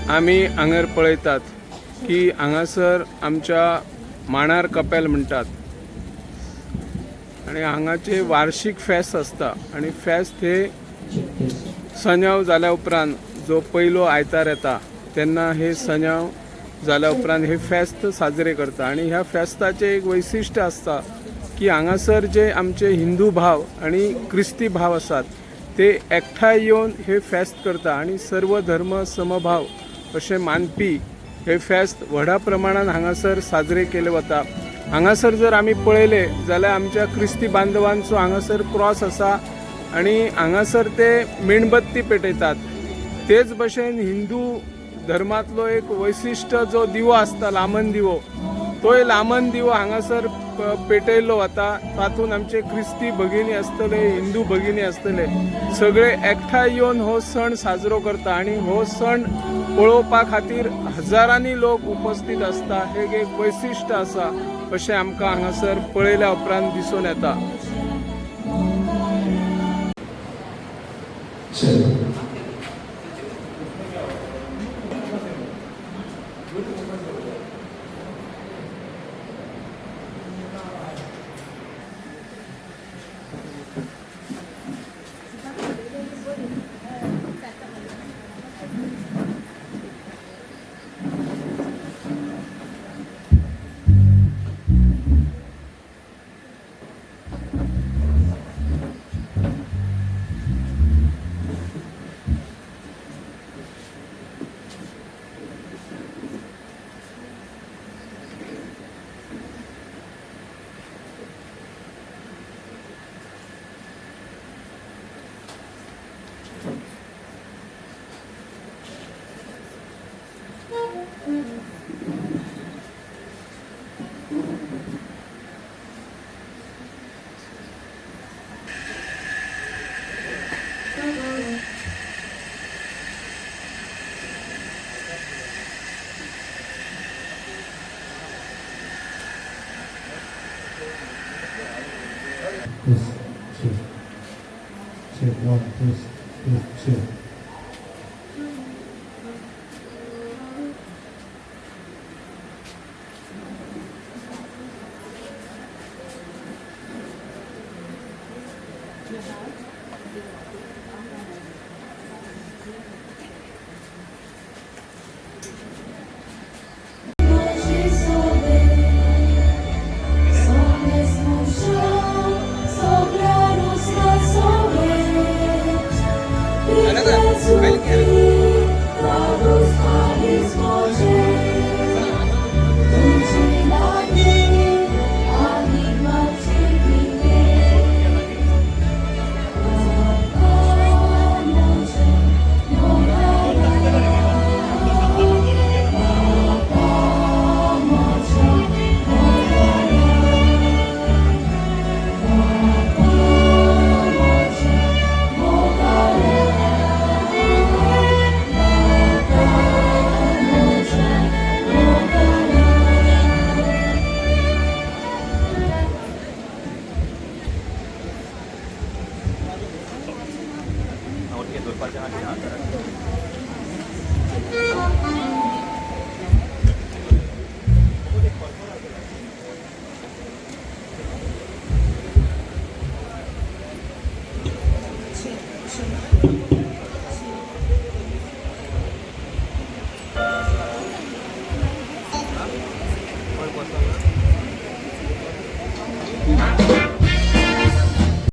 आम्ही हांगर पळयतात की हांगासर आमच्या मांडार कपेल म्हणटात आणि हांगाचे वार्षिक फेस्त आसता आणि फेस्त हे सजाव जाल्या उपरांत जो पयलो आयतार येता तेन्ना हे सजाव जाल्या उपरांत हे फेस्त साजरे करता आणि ह्या फेस्ताचे एक वैशिश्ट्य आसता की हांगासर जे आमचे हिंदू भाव आणि क्रिस्ती भाव आसात ते एकठांय येवन हे फेस्त करता आणि सर्व धर्म समभाव अशें मानपी हे फेस्त व्हडा प्रमाणात हांगासर साजरे केले वता। हांगासर जर आमी पळयले जाल्यार आमच्या क्रिस्ती बांधवांचो हांगासर क्रॉस आसा आणि हांगासर ते मेणबत्ती पेटयतात। तेच भशेन हिंदू धर्मांतलो एक वैशिश्ट्य जो दिवो आसता लामन दिवो, तोय लामन दिवो हांगासर पेटयल्लो वता। तातूंत आमचे क्रिस्ती भगिनी आसतले, हिंदू भगिनी आसतले, सगळे एकठांय येवन हो सण साजरो करता आणि हो सण पळोवपा खातीर हजारांनी लोक उपस्थित आसता। हे एक वैशिश्ट्य आसा अशें आमकां हांगासर पळयल्या उपरांत दिसून येता। Check 1, 2, 3. You have